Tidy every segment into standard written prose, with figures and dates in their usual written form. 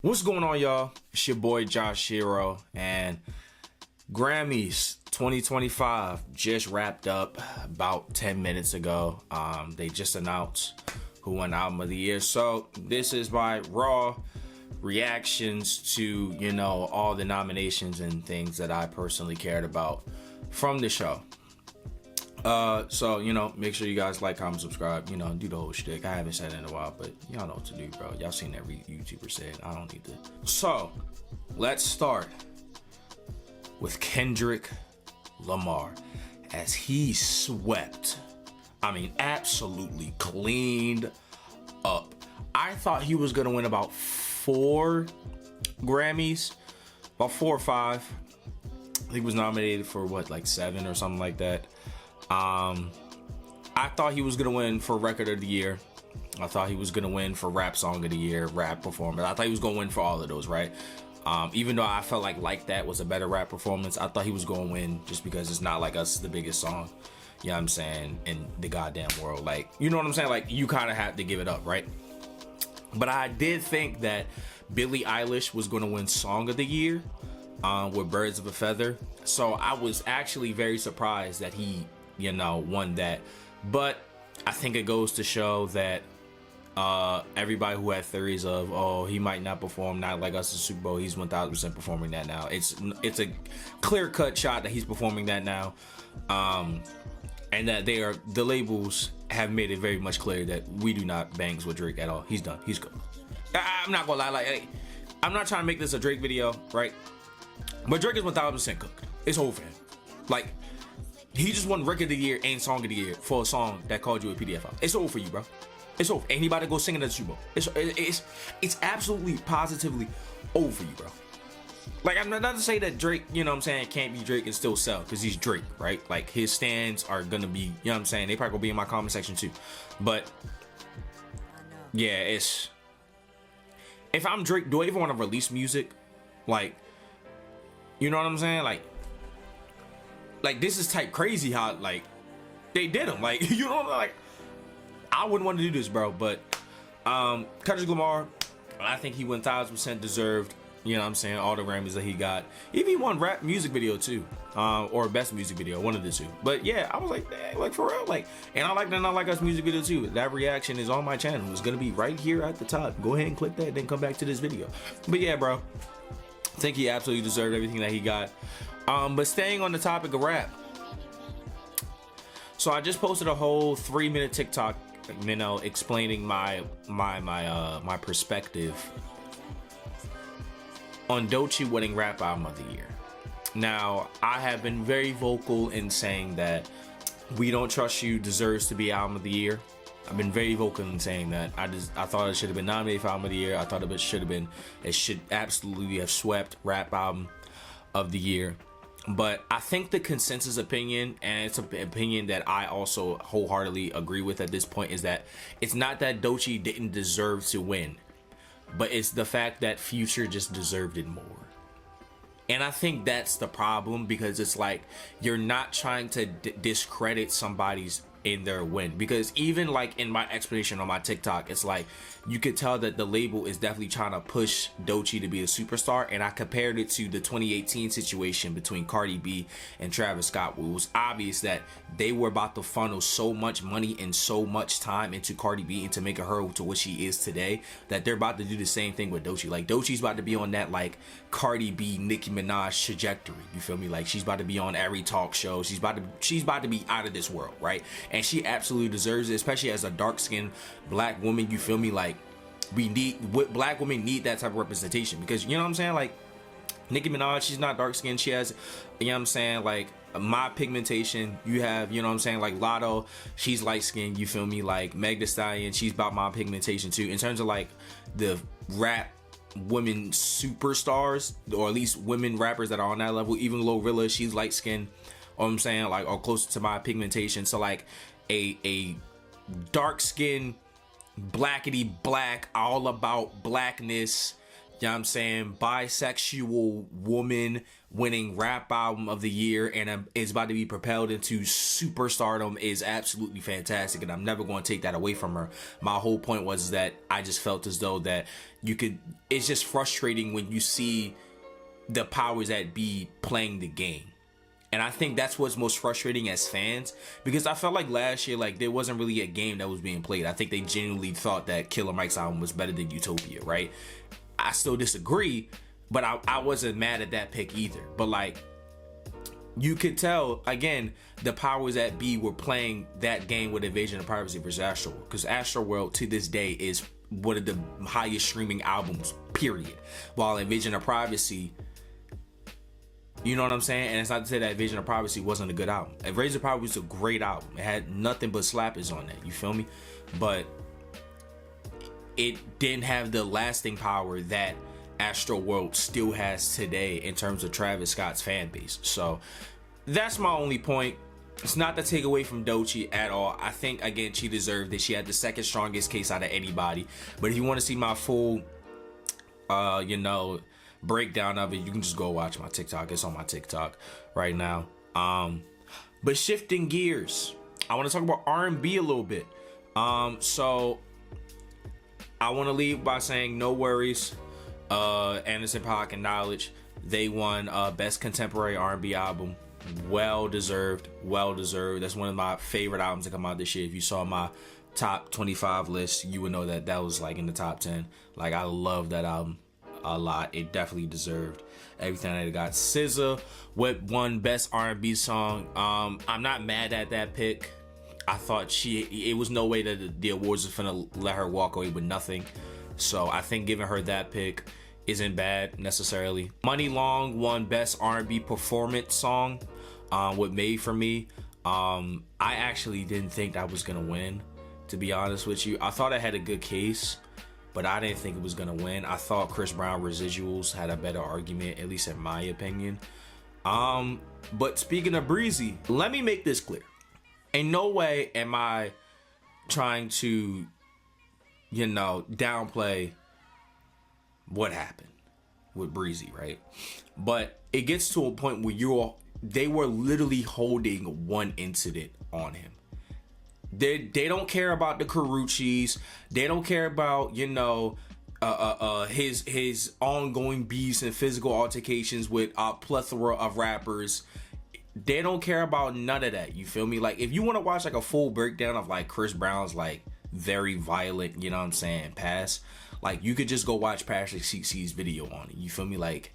What's going on, y'all? It's your boy Doechii, and Grammys 2025 just wrapped up about 10 minutes ago. They just announced who won Album of the Year. So this is my raw reactions to, all the nominations and things that I personally cared about from the show. So, make sure you guys like, comment, subscribe, do the whole shtick. I haven't said it in a while, but y'all know what to do, bro. Y'all seen every YouTuber say it. I don't need to. So, let's start with Kendrick Lamar as he swept. Absolutely cleaned up. I thought he was going to win about 4 Grammys, about 4 or 5. He was nominated for 7 or something like that. I thought he was gonna win for Record of the Year. I thought he was gonna win for Rap Song of the Year, Rap Performance. I thought he was gonna win for all of those, right? Even though I felt like That was a better rap performance, I thought he was gonna win just because it's Not Like Us is the biggest song, you know what I'm saying, in the goddamn world. You know what I'm saying? You kind of have to give it up, right? But I did think that Billie Eilish was gonna win Song of the Year with Birds of a Feather. So I was actually very surprised that he won that. But I think it goes to show that everybody who had theories of, oh, he might not perform Not Like Us in Super Bowl, he's 1000% performing that now. It's a clear-cut shot that he's performing that now, and that the labels have made it very much clear that we do not bangs with Drake at all. He's done. He's good. I'm not gonna lie, I'm not trying to make this a Drake video, right? But Drake is 1000% cooked. It's over for him. He just won Record of the Year and Song of the Year for a song that called you a PDF file. It's over for you, bro. It's over. Anybody go singing at the Super Bowl. It's absolutely, positively over for you, bro. I'm not to say that Drake, can't be Drake and still sell, because he's Drake, right? His stands are gonna be, they probably gonna be in my comment section too. But yeah, if I'm Drake, do I even want to release music? You know what I'm saying? This is type crazy how they did him. I wouldn't want to do this, bro. But Kendrick Lamar, I think he 1000% deserved, all the Grammys that he got. Even he won rap music video too, or best music video, one of the two. But yeah, I was like, dang, for real, and I like the Not Like Us music video too. That reaction is on my channel. It's gonna be right here at the top. Go ahead and click that, then come back to this video. But yeah, bro, I think he absolutely deserved everything that he got. But staying on the topic of rap, so I just posted a whole 3-minute TikTok, explaining my perspective on Doechii winning Rap Album of the Year. Now, I have been very vocal in saying that We Don't Trust You deserves to be Album of the Year. I've been very vocal in saying that. I thought it should have been nominated for Album of the Year. I thought it should absolutely have swept Rap Album of the Year. But I think the consensus opinion, and it's an opinion that I also wholeheartedly agree with at this point, is that it's not that Doechii didn't deserve to win, but it's the fact that Future just deserved it more. And I think that's the problem, because it's you're not trying to discredit somebody's in their win, because even in my explanation on my TikTok, it's you could tell that the label is definitely trying to push Doechii to be a superstar. And I compared it to the 2018 situation between Cardi B and Travis Scott, where it was obvious that they were about to funnel so much money and so much time into Cardi B and to make her to what she is today, that they're about to do the same thing with Doechii. Doechii's about to be on that Cardi B, Nicki Minaj trajectory. You feel me? She's about to be on every talk show. She's about to be out of this world, right? And she absolutely deserves it, especially as a dark-skinned black woman. You feel me? Black women need that type of representation, because you know what I'm saying, Nicki Minaj, she's not dark-skinned. She has, my pigmentation. You have, Lotto, she's light-skinned. You feel me? Meg Thee Stallion, she's about my pigmentation too. In terms of the rap women superstars, or at least women rappers that are on that level, even Glorilla, she's light-skinned. I'm saying, or closer to my pigmentation. So a dark skin, blackety black, all about blackness, you know what I'm saying, bisexual woman winning rap album of the year and is about to be propelled into superstardom is absolutely fantastic, and I'm never going to take that away from her. My whole point was that I just felt as though that it's just frustrating when you see the powers that be playing the game. And I think that's what's most frustrating as fans, because I felt like last year, like, there wasn't really a game that was being played. I think they genuinely thought that Killer Mike's album was better than Utopia, right? I still disagree, but I wasn't mad at that pick either. But, like, you could tell, again, the powers that be were playing that game with Invasion of Privacy versus Astroworld, because Astroworld to this day is one of the highest streaming albums, period. While Invasion of Privacy, you know what I'm saying? And it's not to say that Invasion of Privacy wasn't a good album. Invasion of Privacy was a great album. It had nothing but slappers on that, you feel me? But it didn't have the lasting power that Astroworld still has today in terms of Travis Scott's fan base. So that's my only point. It's not to take away from Doechii at all. I think, again, she deserved it. She had the second strongest case out of anybody. But if you want to see my full, breakdown of it, you can just go watch my TikTok. It's on my TikTok right now. But shifting gears, I want to talk about R&B a little bit. So I want to leave by saying no worries. Anderson .Paak and Knowledge, they won Best Contemporary R&B Album. Well deserved. That's one of my favorite albums to come out this year. If you saw my top 25 list, you would know that that was like in the top 10. Like, I love that album a lot. It definitely deserved everything that it got. SZA won Best R&B Song. I'm not mad at that pick. I thought it was no way that the awards was finna let her walk away with nothing. So I think giving her that pick isn't bad necessarily. Money Long won Best R&B Performance Song with Made For Me. I actually didn't think that was gonna win, to be honest with you. I thought I had a good case, but I didn't think it was gonna win. I thought Chris Brown Residuals had a better argument, at least in my opinion. But speaking of Breezy, let me make this clear. In no way am I trying to, downplay what happened with Breezy, right? But it gets to a point where they were literally holding one incident on him. They don't care about the Caruccis. They don't care about, his ongoing beefs and physical altercations with a plethora of rappers. They don't care about none of that. You feel me? Like, if you want to watch like a full breakdown of like Chris Brown's like very violent, past, like, you could just go watch Patrick CC's video on it. You feel me? Like,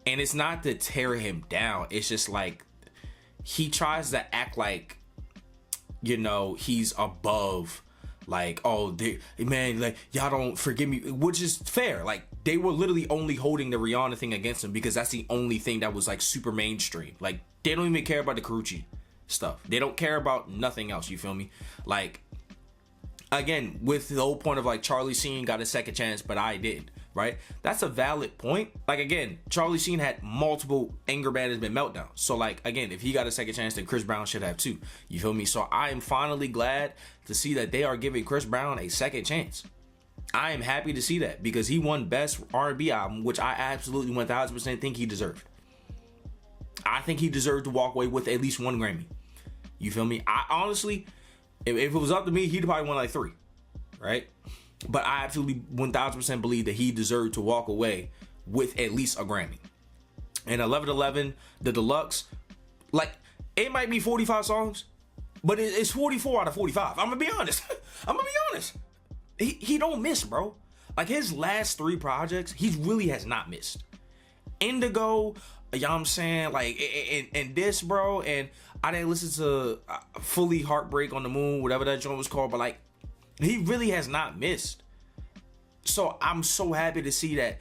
and it's not to tear him down. It's just like he tries to act like, he's above, like, oh, man, like, y'all don't forgive me, which is fair. Like, they were literally only holding the Rihanna thing against him because that's the only thing that was like super mainstream. Like, they don't even care about the Carucci stuff. They don't care about nothing else. You feel me? Like, again, with the whole point of like Charlie Sheen got a second chance, but I didn't, right? That's a valid point. Like, again, Charlie Sheen had multiple anger management meltdowns. So, like, again, if he got a second chance, then Chris Brown should have too. You feel me? So I am finally glad to see that they are giving Chris Brown a second chance. I am happy to see that because he won Best R&B Album, which I absolutely 1000% think he deserved. I think he deserved to walk away with at least one Grammy. You feel me? I honestly, if it was up to me, he'd probably won like 3, right? But I absolutely 1000% believe that he deserved to walk away with at least a Grammy. And 1111, the deluxe, like, it might be 45 songs, but it's 44 out of 45. I'm gonna be honest. He don't miss, bro. Like, his last 3 projects, he really has not missed. Indigo, you know what I'm saying? Like, and this, bro, and I didn't listen to Fully Heartbreak on the Moon, whatever that joint was called, but like, he really has not missed. So I'm so happy to see that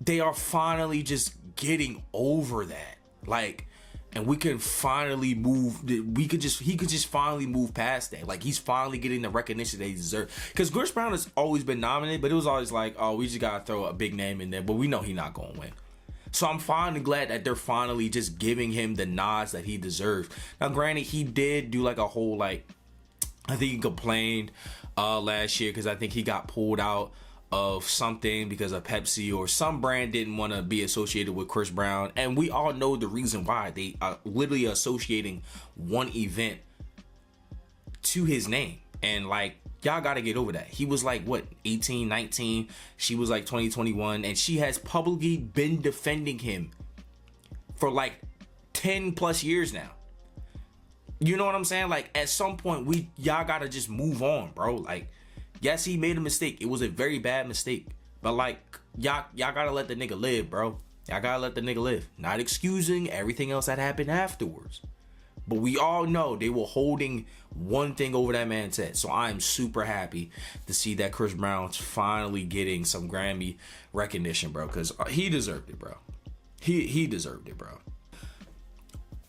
they are finally just getting over that. Like, and we can finally move. He could just finally move past that. Like, he's finally getting the recognition that he deserves. Because Chris Brown has always been nominated, but it was always like, oh, we just gotta throw a big name in there. But we know he's not gonna win. So I'm finally glad that they're finally just giving him the nods that he deserves. Now, granted, he did do like a whole, like, I think he complained last year because I think he got pulled out of something because of Pepsi or some brand didn't want to be associated with Chris Brown. And we all know the reason why. They are literally associating one event to his name. And like, y'all got to get over that. He was like, what, 18, 19? She was like 20, 21. And she has publicly been defending him for like 10 plus years now. You know what I'm saying? Like, at some point, y'all got to just move on, bro. Like, yes, he made a mistake. It was a very bad mistake. But like, y'all gotta let the nigga live, bro. Y'all gotta let the nigga live. Not excusing everything else that happened afterwards. But we all know they were holding one thing over that man's head. So I'm super happy to see that Chris Brown's finally getting some Grammy recognition, bro. Because he deserved it, bro. He deserved it, bro.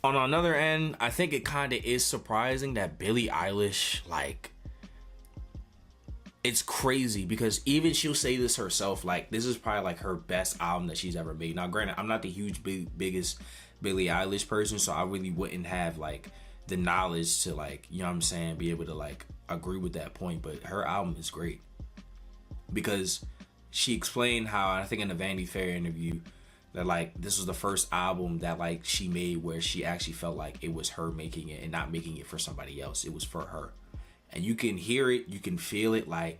On another end, I think it kind of is surprising that Billie Eilish, like, it's crazy because even she'll say this herself, like, this is probably like her best album that she's ever made. Now, granted, I'm not the biggest Billie Eilish person, so I really wouldn't have like the knowledge to, like, you know what I'm saying, be able to like agree with that point. But her album is great because she explained how, I think in the Vanity Fair interview, that like this was the first album that like she made where she actually felt like it was her making it and not making it for somebody else. It was for her. And you can hear it, you can feel it, like,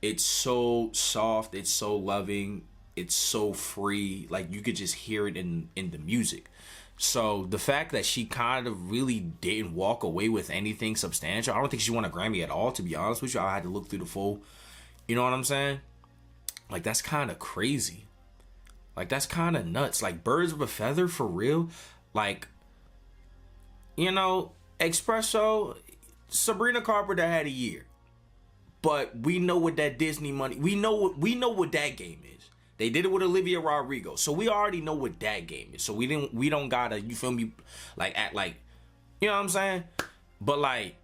it's so soft, it's so loving, it's so free, like, you could just hear it in the music. So the fact that she kind of really didn't walk away with anything substantial, I don't think she won a Grammy at all, to be honest with you. I had to look through the full, you know what I'm saying? Like, that's kind of crazy. Like, that's kind of nuts. Like, birds of a feather, for real? Like, you know, Espresso, Sabrina Carpenter had a year, but we know what that Disney money. We know what that game is. They did it with Olivia Rodrigo, so we already know what that game is. So we don't gotta, you feel me, like, act like, you know what I'm saying? But like,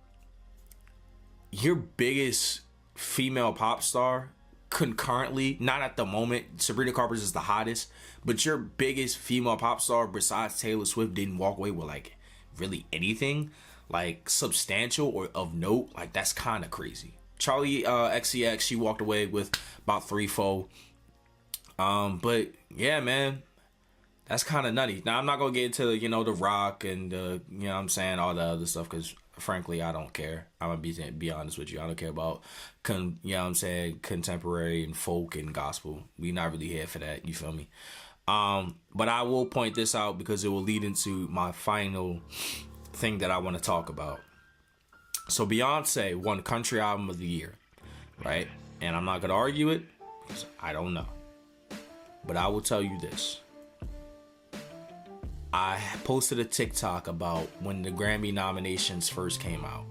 your biggest female pop star concurrently, not at the moment, Sabrina Carpenter is the hottest, but your biggest female pop star besides Taylor Swift didn't walk away with like really anything like substantial or of note. Like, that's kind of crazy. Charlie XCX, she walked away with about 3-4. But yeah, man, that's kind of nutty. Now, I'm not gonna get into, you know, The Rock and you know what I'm saying, all the other stuff, because frankly, I don't care. I'm gonna be honest with you. I don't care about you know what I'm saying, contemporary and folk and gospel. We not really here for that, you feel me? But I will point this out because it will lead into my final thing that I want to talk about. So Beyonce won Country Album of the Year, right? And I'm not gonna argue it because I don't know, but I will tell you this. I posted a TikTok about when the Grammy nominations first came out,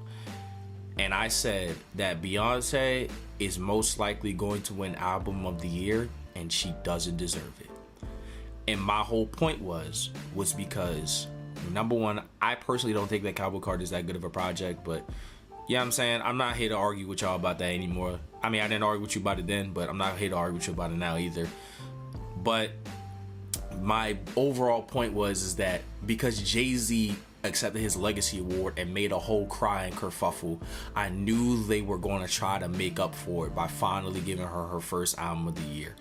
and I said that Beyonce is most likely going to win Album of the Year, and she doesn't deserve it. And my whole point was because, number one, I personally don't think that Cowboy Carter is that good of a project, but you know what I'm saying? I'm not here to argue with y'all about that anymore. I mean, I didn't argue with you about it then, but I'm not here to argue with you about it now either. But my overall point is that because Jay-Z accepted his Legacy Award and made a whole cry and kerfuffle, I knew they were going to try to make up for it by finally giving her first Album of the Year.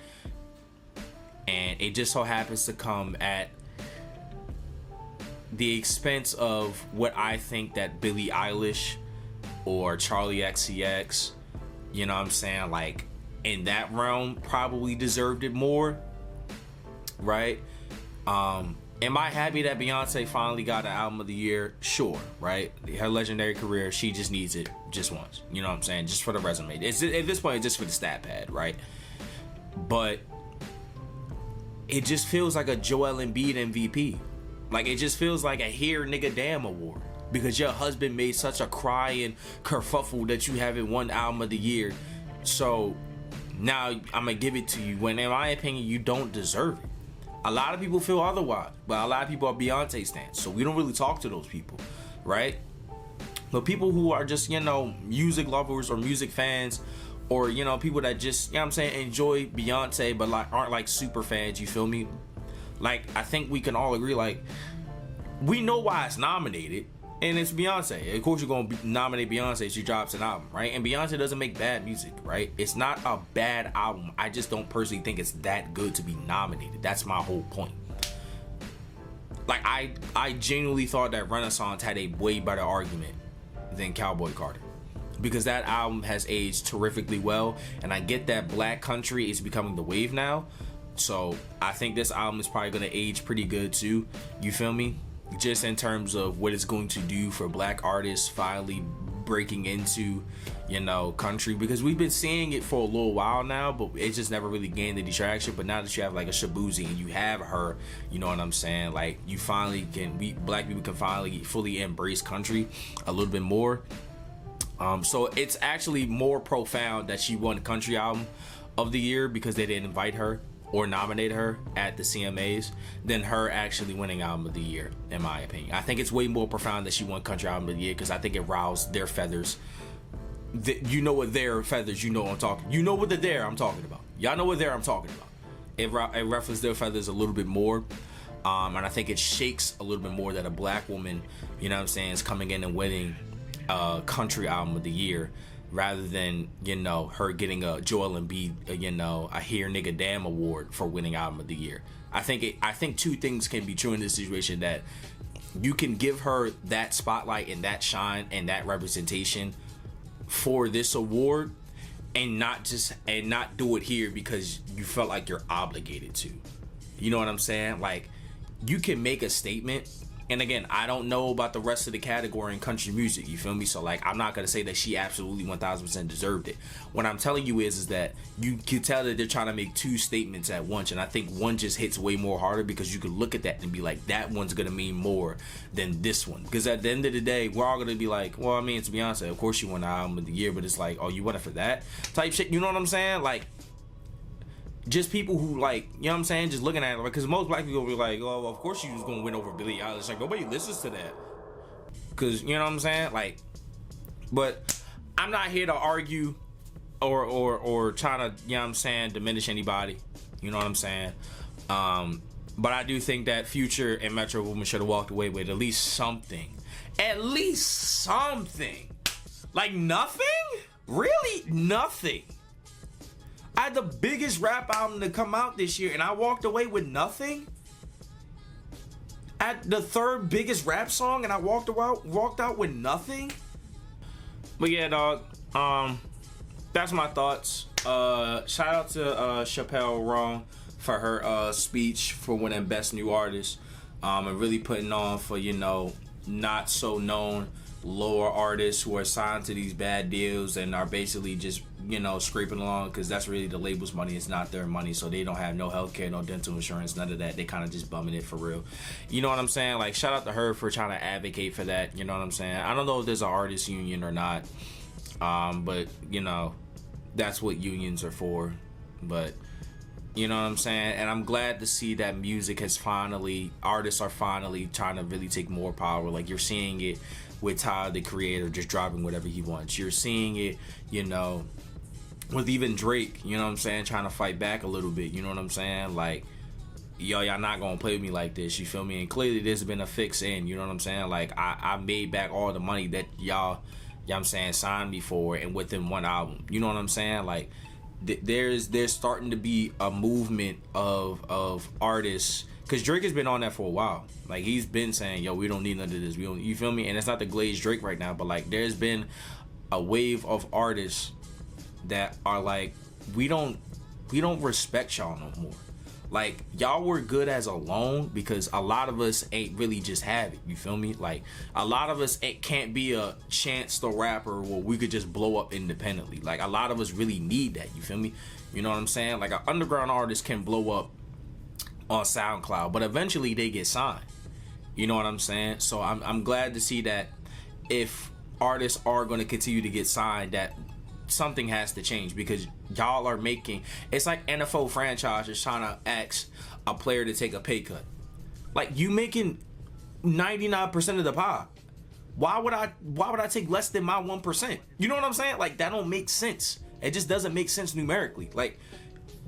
And it just so happens to come at the expense of what I think that Billie Eilish or Charlie XCX, you know what I'm saying, like, in that realm probably deserved it more, right? Am I happy that Beyonce finally got an Album of the Year? Sure, right? Her legendary career, she just needs it just once, you know what I'm saying, just for the resume. It's, at this point, it's just for the stat pad, right? But it just feels like a Joel Embiid MVP. Like, it just feels like a here nigga damn award because your husband made such a cry and kerfuffle that you haven't won Album of the Year. So now I'm gonna give it to you when, in my opinion, you don't deserve it. A lot of people feel otherwise, but a lot of people are Beyonce stans, so we don't really talk to those people, right? But people who are just, you know, music lovers or music fans, or, you know, people that just, you know what I'm saying, enjoy Beyonce but like aren't like super fans, you feel me? Like, I think we can all agree, like, we know why it's nominated. and it's Beyonce. Of course, you're gonna nominate Beyonce. She drops an album, right? And Beyonce doesn't make bad music, right? It's not a bad album. I just don't personally think it's that good to be nominated. That's my whole point. Like, I genuinely thought that Renaissance had a way better argument than Cowboy Carter, because that album has aged terrifically well, and I get that black country is becoming the wave now, so I think this album is probably gonna age pretty good too. You feel me? Just in terms of what it's going to do for black artists finally breaking into, you know, country, because we've been seeing it for a little while now, but it just never really gained any traction. But now that you have like a Shabuzi and you have her, you know what I'm saying, like, you finally can, black people can finally fully embrace country a little bit more. So it's actually more profound that she won Country Album of the Year because they didn't invite her or nominate her at the CMAs than her actually winning Album of the Year, in my opinion. I think it's way more profound that she won Country Album of the Year because I think it roused their feathers. You know what their feathers, you know what I'm talking. You know what the there I'm talking about. Y'all know what there I'm talking about. It referenced their feathers a little bit more. And I think it shakes a little bit more that a black woman, you know what I'm saying, is coming in and winning Country Album of the Year, rather than, you know, her getting a Joel Embiid, you know, a Here Nigga Damn award for winning Album of the Year. I think two things can be true in this situation, that you can give her that spotlight and that shine and that representation for this award, and not do it here because you felt like you're obligated to. You know what I'm saying? Like, you can make a statement. And again, I don't know about the rest of the category in country music, you feel me? So, like, I'm not going to say that she absolutely 1000% deserved it. What I'm telling you is that you can tell that they're trying to make two statements at once. And I think one just hits way more harder because you could look at that and be like, that one's going to mean more than this one. Because at the end of the day, we're all going to be like, well, I mean, it's Beyonce. Of course she won the Album of the Year, but it's like, oh, you won it for that type shit. You know what I'm saying? Like, just people who, like, you know what I'm saying, just looking at it, because most black people will be like, oh, well, of course she was gonna win over Billie Eilish. Like, nobody listens to that, because, you know what I'm saying, like, but I'm not here to argue or try to, you know what I'm saying, diminish anybody, you know what I'm saying, but I do think that Future and Metro Boomin should have walked away with at least something, like nothing, really nothing. I had the biggest rap album to come out this year, and I walked away with nothing. At the third biggest rap song, and I walked out with nothing. But yeah, dog. That's my thoughts. Shout out to Chappelle Roan for her speech for winning Best New Artist, and really putting on for, you know, not so known lower artists who are signed to these bad deals and are basically just, you know, scraping along, because that's really the label's money. It's not their money, so they don't have no healthcare, no dental insurance, none of that. They kind of just bumming it for real. You know what I'm saying? Like, shout out to her for trying to advocate for that. You know what I'm saying? I don't know if there's an artist union or not, but, you know, that's what unions are for. But, you know what I'm saying? And I'm glad to see that music has finally, artists are finally trying to really take more power. Like, you're seeing it with Tyler, the Creator, just dropping whatever he wants. You're seeing it, you know, with even Drake, you know what I'm saying, trying to fight back a little bit, you know what I'm saying? Like, yo, y'all not gonna play with me like this, you feel me? And clearly there's been a fix in, you know what I'm saying? Like, I made back all the money that y'all, you know what I'm saying, signed me for, and within one album, you know what I'm saying? Like, there's starting to be a movement of artists, because Drake has been on that for a while. Like, he's been saying, yo, we don't need none of this, we don't, you feel me? And it's not the glazed Drake right now, but, like, there's been a wave of artists that are like, we don't respect y'all no more. Like, y'all were good as alone, because a lot of us ain't really just have it, you feel me? Like, a lot of us can't be a Chance the Rapper where we could just blow up independently. Like, a lot of us really need that, you feel me? You know what I'm saying? Like, an underground artist can blow up on SoundCloud, but eventually they get signed, you know what I'm saying? So I'm glad to see that if artists are going to continue to get signed, that something has to change, because y'all are making, it's like NFL franchises trying to ask a player to take a pay cut. Like, you making 99% of the pie. Why would I take less than my 1%? You know what I'm saying? Like, that don't make sense. It just doesn't make sense numerically. Like,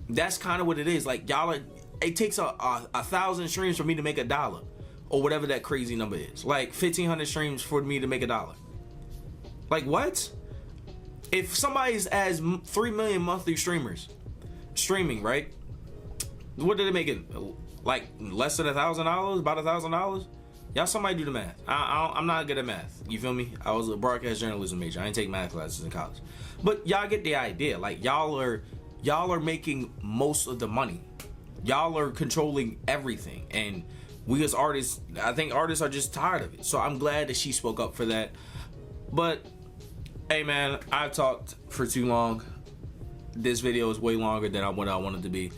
that's kind of what it is. Like, y'all are, it takes a 1,000 streams for me to make $1. or whatever that crazy number is. Like 1,500 streams for me to make $1. Like what? If somebody's as 3 million monthly streamers streaming, right? What are they making? Like less than $1,000? About $1,000? Y'all, somebody do the math. I'm not good at math. You feel me? I was a broadcast journalism major. I didn't take math classes in college. But y'all get the idea. Like y'all are making most of the money. Y'all are controlling everything. And we as artists, I think artists are just tired of it. So I'm glad that she spoke up for that. But hey man, I've talked for too long. This video is way longer than what I wanted to be.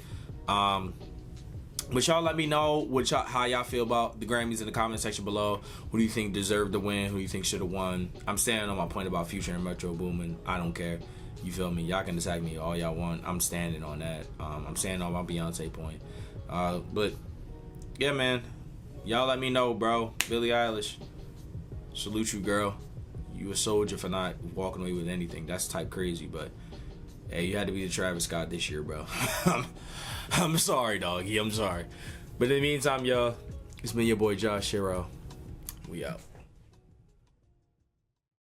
But y'all let me know how y'all feel about the Grammys in the comment section below. Who do you think deserved to win? Who do you think should have won? I'm standing on my point about Future and Metro Boomin. I don't care. You feel me? Y'all can attack me all y'all want. I'm standing on that. I'm standing on my Beyonce point. But yeah, man. Y'all let me know, bro. Billie Eilish, salute you, girl. You a soldier for not walking away with anything. That's type crazy, but hey, you had to be the Travis Scott this year, bro. I'm sorry, doggy. I'm sorry. But in the meantime, y'all, it's been your boy Josh Hero. We out.